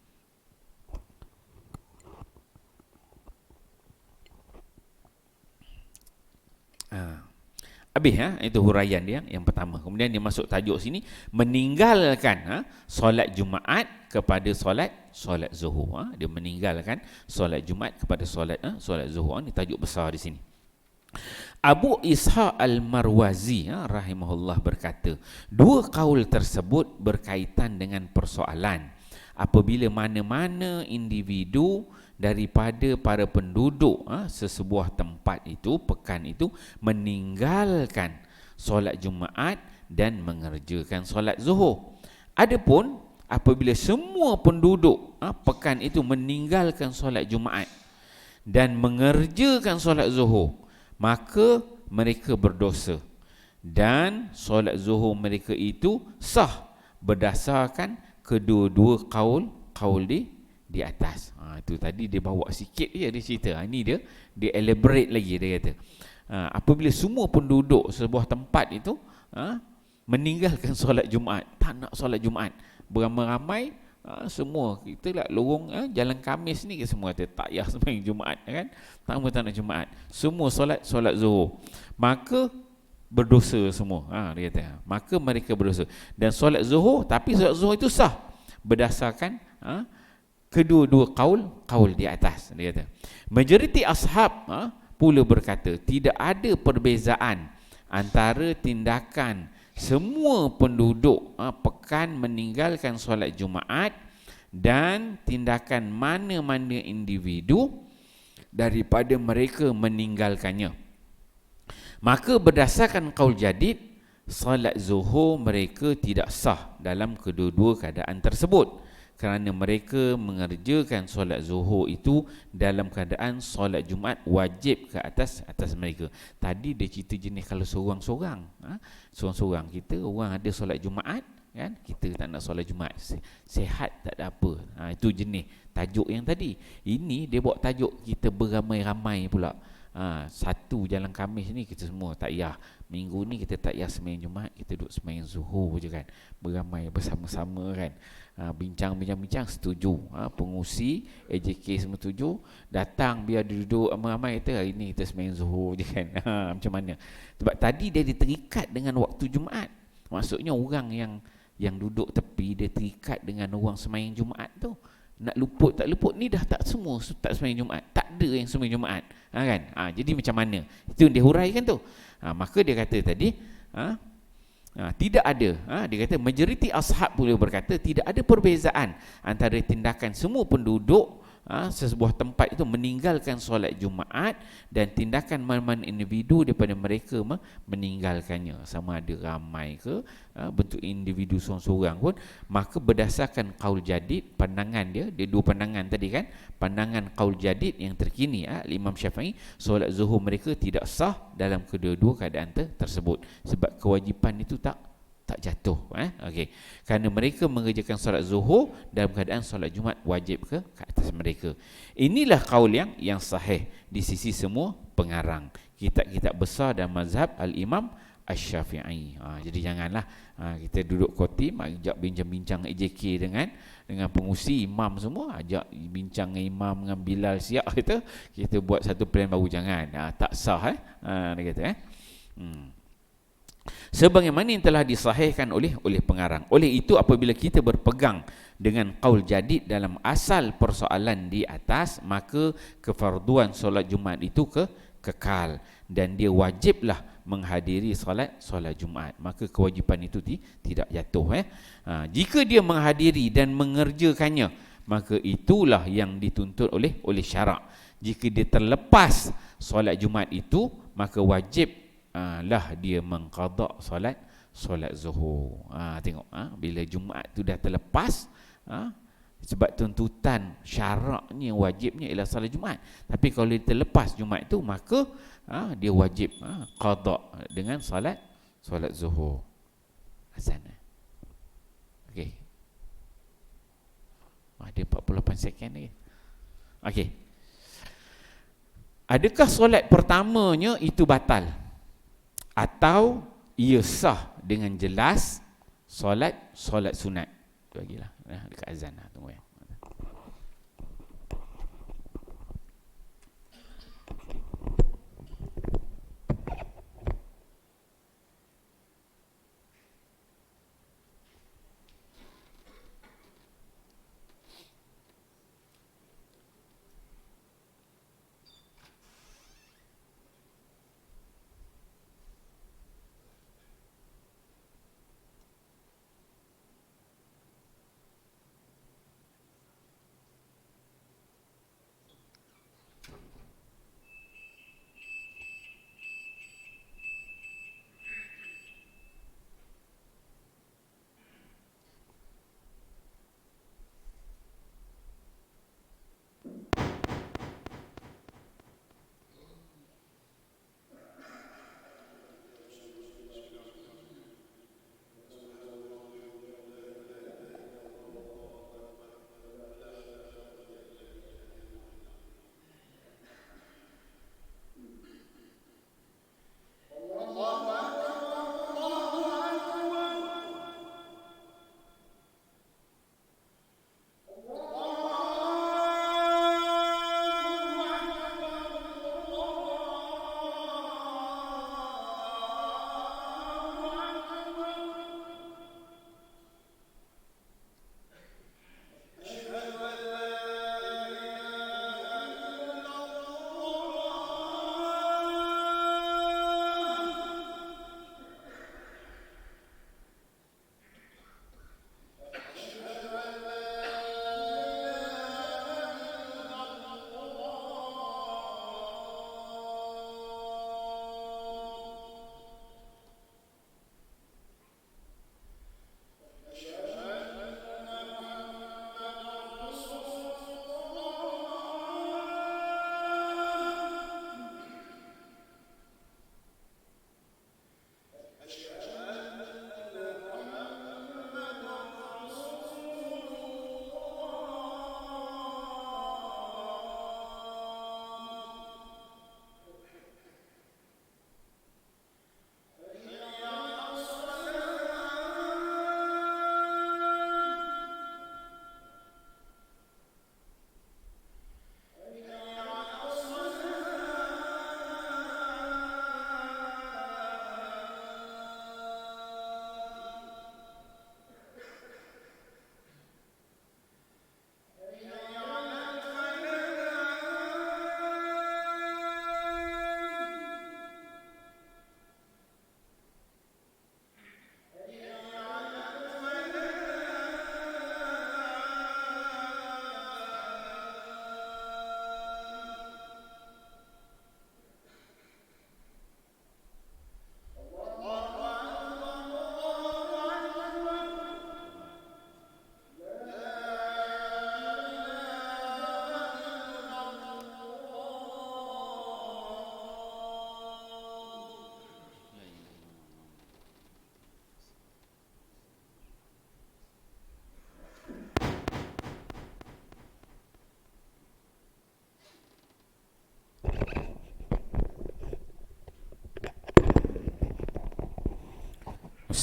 Habis itu huraian dia yang pertama. Kemudian dia masuk tajuk sini, meninggalkan solat Jumaat kepada solat zuhur. Dia meninggalkan solat Jumaat kepada solat zuhur. Ini tajuk besar di sini. Abu Ishaq Al-Marwazi rahimahullah berkata, 2 qaul tersebut berkaitan dengan persoalan apabila mana-mana individu daripada para penduduk sesebuah tempat itu, pekan itu, meninggalkan solat Jumaat dan mengerjakan solat zuhur. Adapun apabila semua penduduk pekan itu meninggalkan solat Jumaat dan mengerjakan solat zuhur, maka mereka berdosa, dan solat zuhur mereka itu sah berdasarkan kedua-dua qaul di atas. Itu tadi dia bawa sikit je, dia cerita. Ini dia elaborate lagi. Dia kata apabila semua penduduk sebuah tempat itu meninggalkan solat Jumaat, tak nak solat Jumaat, beramai-ramai, semua kita lah lorong jalan Khamis ni, semua kata tak payah sembahyang Jumaat, kan? Tak nak Jumaat, semua solat zuhur, maka berdosa semua. Dia kata maka mereka berdosa, dan solat zuhur, tapi solat zuhur itu sah berdasarkan kedua-dua qaul di atas. Dia kata majoriti ashab pula berkata tidak ada perbezaan antara tindakan semua penduduk pekan meninggalkan solat Jumaat dan tindakan mana-mana individu daripada mereka meninggalkannya. Maka berdasarkan qaul jadid, salat zuhur mereka tidak sah dalam kedua-dua keadaan tersebut, kerana mereka mengerjakan solat zuhur itu dalam keadaan solat Jumaat wajib ke atas mereka. Tadi dia cerita jenis kalau seorang-seorang, seorang-seorang kita orang ada solat Jumaat, kan, kita tak nak solat Jumaat, sihat tak ada apa, itu jenis tajuk yang tadi. Ini dia buat tajuk kita beramai-ramai pula. Satu jalan Khamis ni kita semua tak payah, minggu ni kita tak payah sembahyang Jumaat, kita duduk sembahyang zuhur je kan, beramai bersama-sama kan, bincang-bincang setuju, pengusi AJK semua setuju, datang biar duduk ramai-ramai, kita hari ni kita sembahyang zuhur je kan. Macam mana? Sebab tadi dia terikat dengan waktu Jumaat, maksudnya orang yang duduk tepi dia terikat dengan orang sembahyang Jumaat tu. Nak luput tak luput ni dah tak semua tak sembahyang Jumaat, tak ada yang sembahyang Jumaat, kan? Jadi macam mana? Itu yang dia huraikan tu. Maka dia kata tadi, tidak ada, dia kata majoriti ashab pula berkata tidak ada perbezaan antara tindakan semua penduduk sesebuah tempat itu meninggalkan solat Jumaat dan tindakan mana-mana individu daripada mereka meninggalkannya, sama ada ramai ke bentuk individu seorang-seorang pun. Maka berdasarkan qaul jadid, pandangan dia dua pandangan tadi kan, pandangan qaul jadid yang terkini, Imam Syafi'i, solat zuhur mereka tidak sah dalam kedua-dua keadaan tersebut, sebab kewajipan itu tak jatuh, okey, kerana mereka mengerjakan solat zuhur dalam keadaan solat Jumaat wajib ke atas mereka. Inilah qaul yang sahih di sisi semua pengarang kitab-kitab besar dan mazhab al-Imam Asy-Syafi'i. Jadi janganlah kita duduk khotim ajak bincang-bincang AJK dengan pengusi imam semua, ajak bincang dengan imam dengan Bilal siap kita buat satu plan baru, jangan, tak sah dia kata sebagaimana yang telah disahihkan oleh pengarang. Oleh itu apabila kita berpegang dengan qaul jadid dalam asal persoalan di atas, maka kefarduan solat Jumaat itu kekal dan dia wajiblah menghadiri solat Jumaat, maka kewajipan itu tidak jatuh. Jika dia menghadiri dan mengerjakannya, maka itulah yang dituntut oleh syarak. Jika dia terlepas solat Jumaat itu, maka wajib lah dia mengqada solat zuhur. Tengok, bila Jumaat tu dah terlepas, sebab tuntutan syaraknya wajibnya ialah solat Jumaat, tapi kalau dia terlepas Jumaat tu, maka dia wajib qada dengan solat zuhur. Azan. Okey. Ada 48 second lagi. Okey. Adakah solat pertamanya itu batal? Atau ia sah dengan jelas solat sunat? Tu lagilah, dekat azan tunggu ya.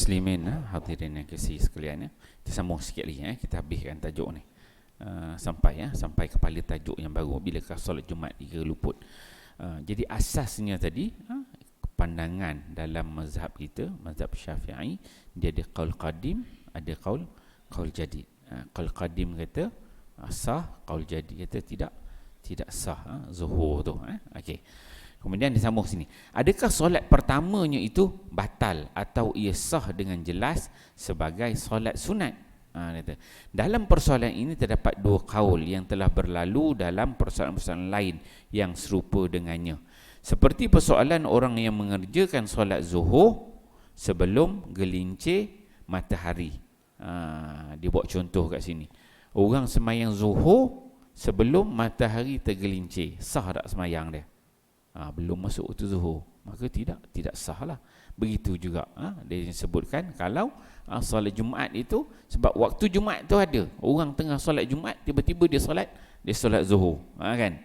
muslimin, hadirin yang kasih sekalian, kita sambung sikit lagi, kita habiskan tajuk ni sampai kepada tajuk yang baru, bilakah solat Jumaat 3 luput. Jadi asasnya tadi, pandangan dalam mazhab kita, mazhab Syafi'i, dia ada qaul qadim, ada qaul jadid. Qaul qadim kata sah, qaul jadid kata tidak sah, zuhur tu. Okey. Kemudian disambung sini. Adakah solat pertamanya itu batal atau ia sah dengan jelas sebagai solat sunat? Dalam persoalan ini terdapat dua kaul yang telah berlalu dalam persoalan-persoalan lain yang serupa dengannya. Seperti persoalan orang yang mengerjakan solat zuhur sebelum gelincir matahari. Dia buat contoh kat sini. Orang semayang zuhur sebelum matahari tergelincir. Sah tak semayang dia? Belum masuk waktu zuhur, maka tidak sah lah. Begitu juga dia sebutkan kalau solat Jumaat itu, sebab waktu Jumaat tu ada, orang tengah solat Jumaat, tiba-tiba dia solat zuhur, kan?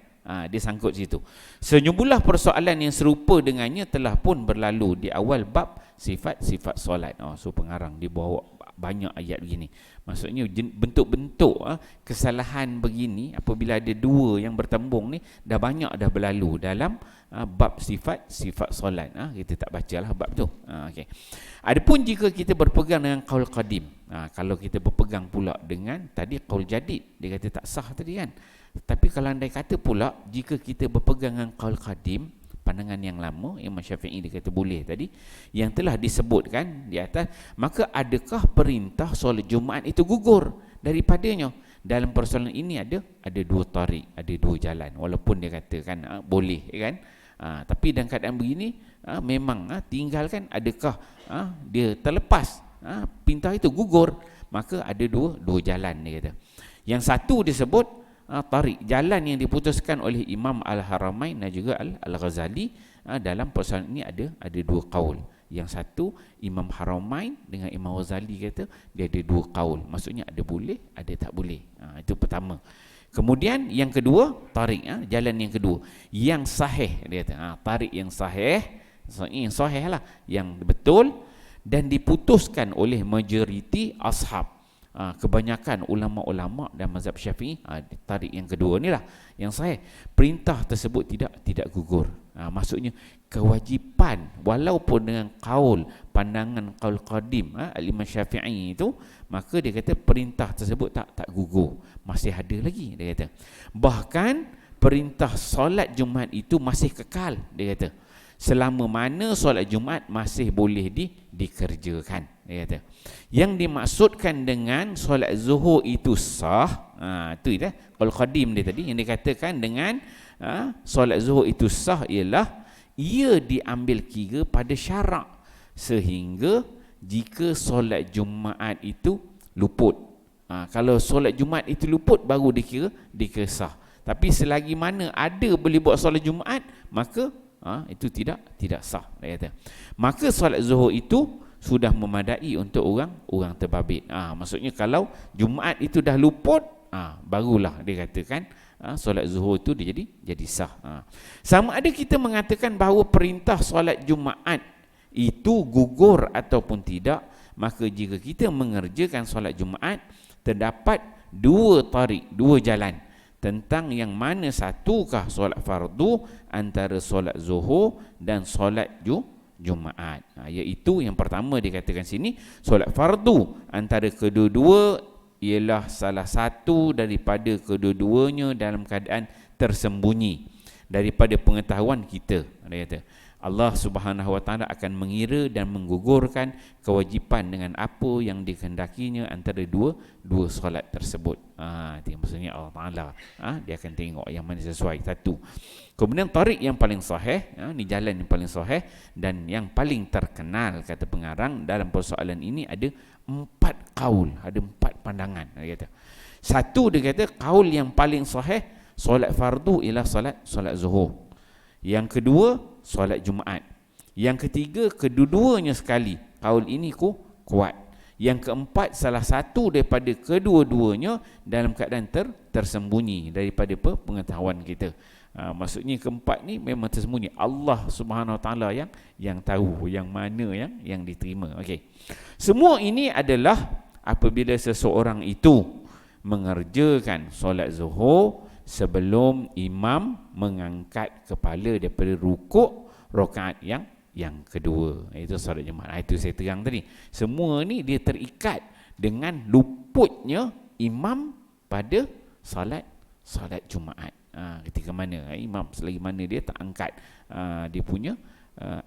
Dia sangkut situ. Sejumlah persoalan yang serupa dengannya telah pun berlalu di awal bab sifat-sifat solat. So pengarang dia bawa banyak ayat begini. Maksudnya bentuk-bentuk kesalahan begini apabila ada dua yang bertembung ni dah banyak dah berlalu dalam bab sifat solat. Kita tak bacalah bab tu. Okey. Adapun jika kita berpegang dengan qaul qadim, kalau kita berpegang pula dengan tadi qaul jadid, dia kata tak sah tadi kan. Tapi kalau andai kata pula jika kita berpegang dengan qaul qadim, pandangan yang lama, Imam Syafi'i dia kata boleh tadi, yang telah disebutkan di atas, maka adakah perintah solat Jumaat itu gugur daripadanya? Dalam persoalan ini ada dua tarik, ada dua jalan, walaupun dia katakan boleh kan. Tapi dalam keadaan begini memang tinggalkan, adakah dia terlepas, perintah itu gugur, maka ada dua jalan dia kata. Yang satu disebut tarik, jalan yang diputuskan oleh Imam Al-Haramain dan juga Al-Ghazali. Dalam persoalan ini ada dua kaul. Yang satu Imam Haramain dengan Imam Ghazali kata dia ada dua kaul, maksudnya ada boleh, ada tak boleh. Itu pertama. Kemudian yang kedua tarik, jalan yang kedua yang sahih, dia kata tarik yang sahih, yang sahih lah, yang betul dan diputuskan oleh majoriti ashab, kebanyakan ulama-ulama dan mazhab Syafi'i. Tarik yang kedua ni lah yang sahih, perintah tersebut tidak gugur. Maksudnya kewajipan, walaupun dengan kaul pandangan qaul qadim Imam Syafi'i itu, maka dia kata perintah tersebut tak gugur, masih ada lagi. Dia kata bahkan perintah solat Jumaat itu masih kekal, dia kata, selama mana solat Jumaat masih boleh dikerjakan. Dia kata yang dimaksudkan dengan solat zuhur itu sah, itu dia qaul qadim dia tadi, yang dikatakan dengan solat zuhur itu sah ialah ia diambil kira pada syarak, sehingga jika solat Jumaat itu luput, kalau solat Jumaat itu luput baru dikira sah. Tapi selagi mana ada boleh buat solat Jumaat, maka itu tidak sah, dia kata. Maka solat zuhur itu sudah memadai untuk orang terbabit. Maksudnya kalau Jumaat itu dah luput, barulah dia katakan solat zuhur itu dia jadi sah. Sama ada kita mengatakan bahawa perintah solat Jumaat itu gugur ataupun tidak, maka jika kita mengerjakan solat Jumaat, terdapat dua tarik, dua jalan tentang yang mana satukah solat fardu antara solat zuhur dan solat Jumaat. Iaitu yang pertama dikatakan sini, solat fardu antara kedua-dua ialah salah satu daripada kedua-duanya dalam keadaan tersembunyi daripada pengetahuan kita. Dia kata Allah Subhanahu Wa Taala akan mengira dan menggugurkan kewajipan dengan apa yang dikehendakinya antara dua solat tersebut. Itu maksudnya Allah Taala dia akan tengok yang mana sesuai. Satu. Kemudian tarik yang paling sahih, ni jalan yang paling sahih dan yang paling terkenal, kata pengarang, dalam persoalan ini ada 4 kaul, ada 4 pandangan. Dia kata satu, dia kata kaul yang paling sahih solat fardu ialah solat zuhur. Yang kedua solat Jumaat. Yang ketiga kedua-duanya sekali, kaul ini kuat. Yang keempat salah satu daripada kedua-duanya dalam keadaan tersembunyi daripada pengetahuan kita. Maksudnya keempat ni memang tersembunyi. Allah Subhanahu Wa Taala yang tahu yang mana yang diterima. Okey. Semua ini adalah apabila seseorang itu mengerjakan solat zuhur sebelum imam mengangkat kepala daripada rukuk rakaat yang kedua. Itu solat Jumaat. Itu saya terang tadi. Semua ni dia terikat dengan luputnya imam pada solat Jumaat. Ketika mana imam selagi mana dia tak angkat dia punya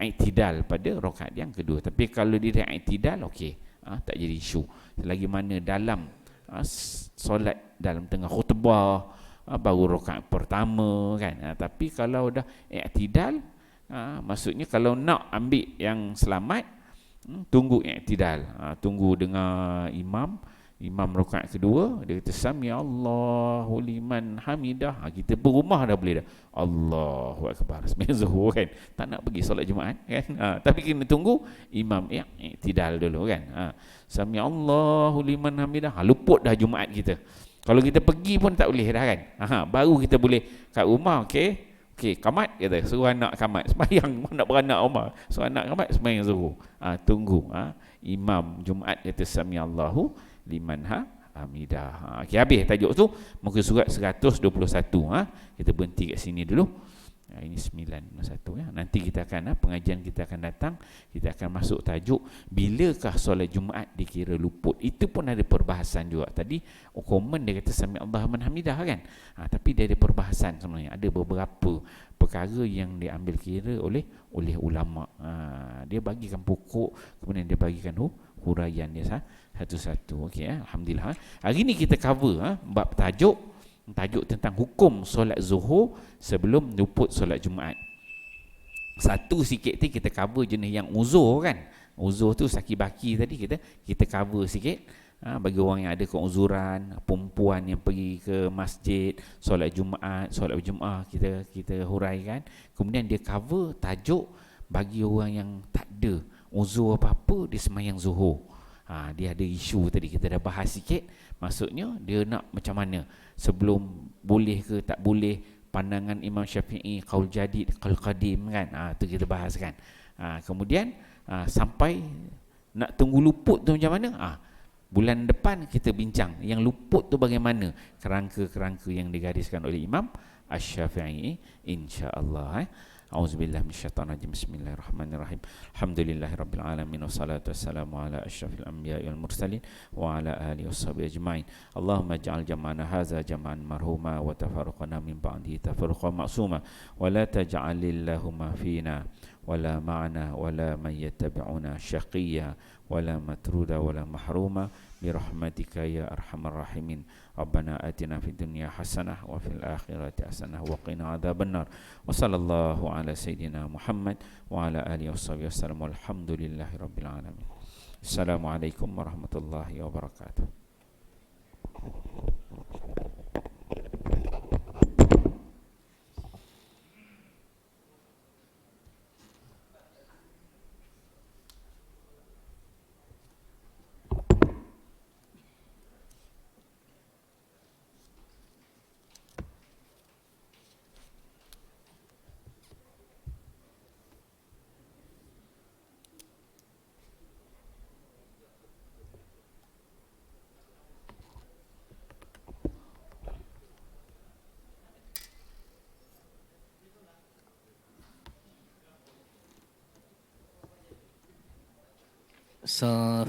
i'tidal pada rakaat yang kedua. Tapi kalau dia dah i'tidal, okey, tak jadi isu. Selagi mana dalam solat dalam tengah khutbah baru rakaat pertama kan. Tapi kalau dah i'tidal, maksudnya kalau nak ambil yang selamat, tunggu i'tidal, tunggu dengar imam rakaat kedua, dia kata sami Allahu liman hamidah, kita berumah dah boleh dah Allahu akbar sembahyang zuhur kan, tak nak pergi solat Jumaat kan. Tapi kena tunggu imam i'tidal dulu kan. Sami Allahu liman hamidah, luput dah Jumaat kita. Kalau kita pergi pun tak boleh dah kan. Baru kita boleh kat rumah. Okey, kamat kata, suruh anak kamat sembahyang, nak beranak rumah, suruh anak kamat sembahyang zuhur. Tunggu imam Jumaat kata sami Allahu liman hamidah. Okey, habis tajuk tu muka surat 121. Kita berhenti kat sini dulu. Ini 9:1 ya. Nanti kita akan pengajian kita akan datang, kita akan masuk tajuk bilakah solat Jumaat dikira luput. Itu pun ada perbahasan juga. Tadi komen dia kata sami Allahu liman hamidah kan. Tapi dia ada perbahasan sebenarnya. Ada beberapa perkara yang diambil kira oleh ulama. Dia bagikan pokok, kemudian dia bagikan huraian dia satu-satu. Okey, alhamdulillah. Hari ni kita cover bab tajuk tentang hukum solat zuhur sebelum luput solat Jumaat. Satu sikit ni kita cover jenis yang uzur kan. Uzur tu saki baki tadi kita cover sikit. Bagi orang yang ada keuzuran, perempuan yang pergi ke masjid solat Jumaat, solat berjemaah, kita huraikan. Kemudian dia cover tajuk bagi orang yang tak ada uzur apa-apa, dia sembahyang zuhur. Dia ada isu tadi kita dah bahas sikit. Maksudnya dia nak macam mana, sebelum boleh ke tak boleh, pandangan Imam Syafi'i, qaul jadid, qaul qadim kan. Tu kita bahas kan. Kemudian sampai nak tunggu luput tu macam mana. Bulan depan kita bincang yang luput tu bagaimana, kerangka-kerangka yang digariskan oleh Imam Asy-Syafi'i insya-Allah. A'udzubillahi minasyaitonirrajim. Bismillahirrahmanirrahim. Alhamdulillahirabbil alamin wassalatu wassalamu ala asyrafil anbiya'i wal mursalin wa ala alihi washabihi ajmain. Allahumma ij'al jam'ana hadza jam'an marhuma wa tafarruqana min ba'dihi tafarruqan ma'suma wa la taj'alillahumma fina wala ma'ana wala man yattabi'una syaqiyya wala matruda wala mahruma birahmatika ya arhamar rahimin. Rabbana atina fid dunya hasanah wa fil akhirati hasanah wa qina adzabannar. Wa sallallahu ala sayidina Muhammad wa ala alihi washabihi wasallam. Walhamdulillahirabbil alamin. Assalamualaikum warahmatullahi wabarakatuh. صار